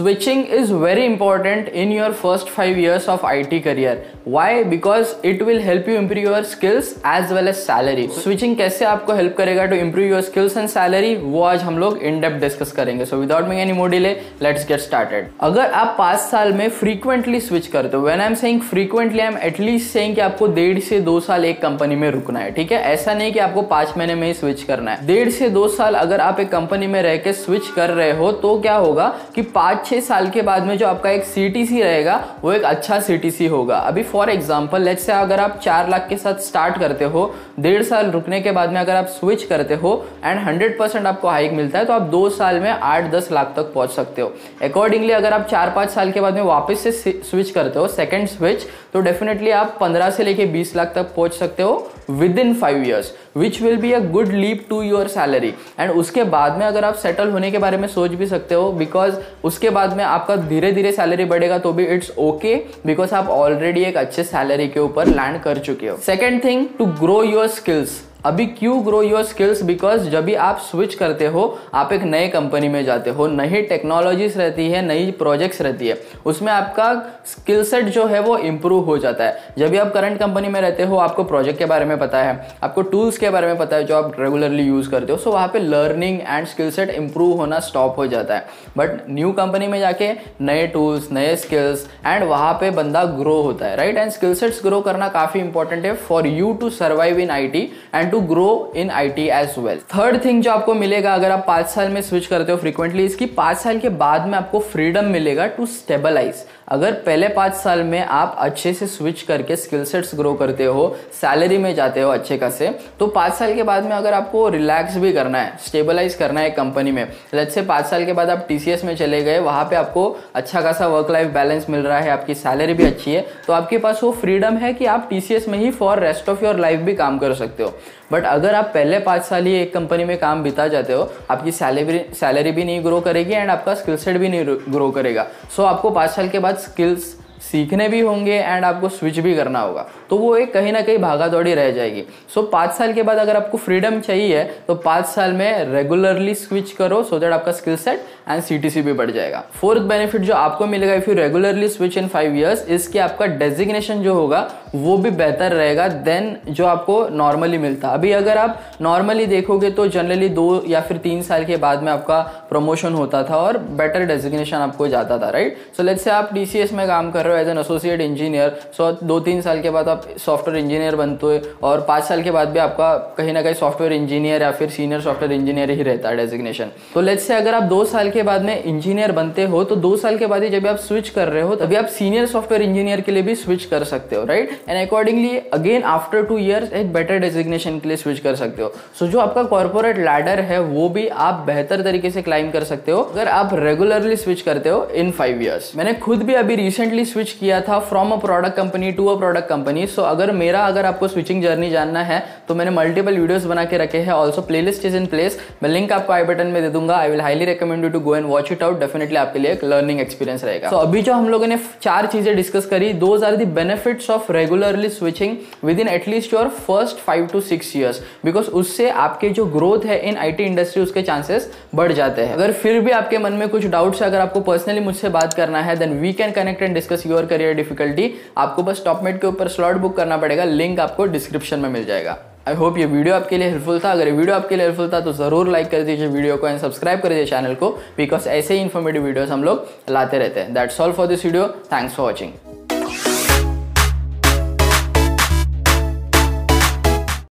Switching is very important in your first 5 years of IT career. Why? Because it will help you improve your skills as well as salary. Switching कैसे आपको help करेगा to improve your skills and salary, वो आज हम लोग in depth discuss करेंगे. So without making any more delay, let's get started. अगर आप 5 साल में frequently switch करते हो, when I'm saying frequently, I'm at least saying कि आपको 1.5 से 2 साल एक कंपनी में रुकना है, ठीक है? ऐसा नहीं कि आपको 5 महीने में ही स्विच करना है. 1.5 से 2 साल अगर आप एक कंपनी में रह के स्विच कर रहे हो तो क्या होगा कि 5-6 साल के बाद में जो आपका एक CTC रहेगा वो एक अच्छा CTC होगा. अभी फॉर एग्जांपल लेट्स से अगर आप 4 लाख के साथ स्टार्ट करते हो, 1.5 साल रुकने के बाद में अगर आप स्विच करते हो एंड 100% आपको हाइक मिलता है तो आप 2 साल में 8-10 लाख तक पहुंच सकते हो. अकॉर्डिंगली अगर आप 4-5 साल के बाद में वापस से स्विच करते हो, सेकेंड स्विच, तो डेफिनेटली आप 15 से लेके 20 लाख तक पहुंच सकते हो within 5 years, which will be a good leap to your salary. And उसके बाद में अगर आप सेटल होने के बारे में सोच भी सकते हो, बिकॉज उसके बाद में आपका धीरे धीरे सैलरी बढ़ेगा तो भी इट्स ओके, बिकॉज आप ऑलरेडी एक अच्छे सैलरी के ऊपर लैंड कर चुके हो. Second thing, to grow your skills. अभी क्यों ग्रो योर स्किल्स? बिकॉज जब भी आप स्विच करते हो, आप एक नए कंपनी में जाते हो, नई टेक्नोलॉजीज रहती है, नई प्रोजेक्ट्स रहती है, उसमें आपका स्किल सेट जो है वो इम्प्रूव हो जाता है. जब भी आप करंट कंपनी में रहते हो, आपको प्रोजेक्ट के बारे में पता है, आपको टूल्स के बारे में पता है जो आप रेगुलरली यूज करते हो, सो वहाँ पे learning and skill set improve होना स्टॉप हो जाता है. बट न्यू कंपनी में जाके नए टूल्स, नए स्किल्स एंड वहाँ पे बंदा ग्रो होता है, right? And skill sets grow करना काफी इंपॉर्टेंट है for you to survive in IT and to grow in IT as well. Third thing जो आपको मिलेगा अगर आप 5 साल में स्विच करते हो फ्रीक्वेंटली, इसकी 5 साल के बाद में आपको फ्रीडम मिलेगा टू स्टेबलाइज. अगर पहले 5 साल में आप अच्छे से स्विच करके स्किल सेट्स ग्रो करते हो, सैलरी में जाते हो अच्छे खासे, तो 5 साल के बाद में अगर आपको रिलैक्स भी करना है, स्टेबलाइज करना है कंपनी में, लेट्स से 5 साल के बाद आप TCS में चले गए, वहां पे आपको अच्छा खासा वर्क लाइफ बैलेंस मिल रहा है, आपकी सैलरी भी अच्छी है, तो आपके पास वो फ्रीडम है कि आप TCS में ही for rest of your life भी काम कर सकते हो. बट अगर आप पहले 5 साल ही एक कंपनी में काम बिता जाते हो, आपकी सैलरी भी नहीं ग्रो करेगी एंड आपका स्किल सेट भी नहीं ग्रो करेगा. सो आपको 5 साल के बाद स्किल्स सीखने भी होंगे एंड आपको स्विच भी करना होगा, तो वो एक कहीं ना कहीं भागा दौड़ी रह जाएगी. सो 5 साल के बाद अगर आपको फ्रीडम चाहिए तो 5 साल में रेगुलरली स्विच करो सो दैट आपका स्किल सेट एंड CTC भी बढ़ जाएगा. फोर्थ बेनिफिट जो आपको मिलेगा if you regularly switch in 5 years, इसके आपका डेजिग्नेशन जो होगा वो भी बेहतर रहेगा देन जो आपको नॉर्मली मिलता. अभी अगर आप नॉर्मली देखोगे तो जनरली 2 या फिर 3 साल के बाद में आपका प्रमोशन होता था और बेटर डेजिग्नेशन आपको जाता था, राइट? सो लेट्स से आप TCS में काम कर रहे हो एज एन एसोसिएट इंजीनियर, सो 2-3 साल के बाद आप सॉफ्टवेयर इंजीनियर बनते हो और 5 साल के बाद भी आपका कहीं ना कहीं सॉफ्टवेयर इंजीनियर या फिर सीनियर सॉफ्टवेयर इंजीनियर ही रहता है डेजिग्नेशन. तो लेट्स से अगर आप 2 साल के बाद में इंजीनियर बनते हो तो 2 साल के बाद ही जब आप स्विच कर रहे हो तभी आप सीनियर सॉफ्टवेयर इंजीनियर के लिए भी स्विच कर सकते हो, right? And accordingly again after 2 years एक बेटर डेजिग्नेशन के लिए स्विच कर सकते हो. सो जो आपका कॉर्पोरेट लैडर है वो भी आप बेहतर तरीके से क्लाइम कर सकते हो अगर आप रेगुलरली स्विच करते हो इन 5 years. मैंने खुद भी अभी रिसेंटली स्विच किया था from a product company to a product company. So अगर आपको स्विचिंग जर्नी जानना है तो मैंने मल्टीपल वीडियोस बना के रखे हैं. Also playlist is in place, मैं लिंक आपको आई बटन में दे दूंगा. I will highly recommend you to go and watch it out. Definitely आपके लिए एक लर्निंग एक्सपीरियंस रहेगा. तो अभी जो हम लोगों ने 4 चीजें डिस्कस करी, those are the benefits of regularly switching within at least your first 5 to 6 years, because उससे आपके जो ग्रोथ है इन IT इंडस्ट्री उसके चांसेस बढ़ जाते हैं. अगर फिर भी आपके मन में कुछ डाउट्स है, अगर आपको पर्सनली मुझसे बात करना है, then we can connect and discuss your career difficulty. आपको बस टॉपमेट के ऊपर स्लॉट बुक करना पड़ेगा, लिंक आपको डिस्क्रिप्शन में मिल जाएगा. आई होप ये वीडियो आपके लिए हेल्पफुल था. अगर ये वीडियो आपके लिए हेल्पफुल था तो जरूर लाइक कर दीजिए वीडियो को एंड सब्सक्राइब कर दीजिए चैनल को, बिकॉज ऐसे ही इन्फॉर्मेटिव वीडियोस हम लोग लाते रहते हैं. That's all for this video. Thanks for watching.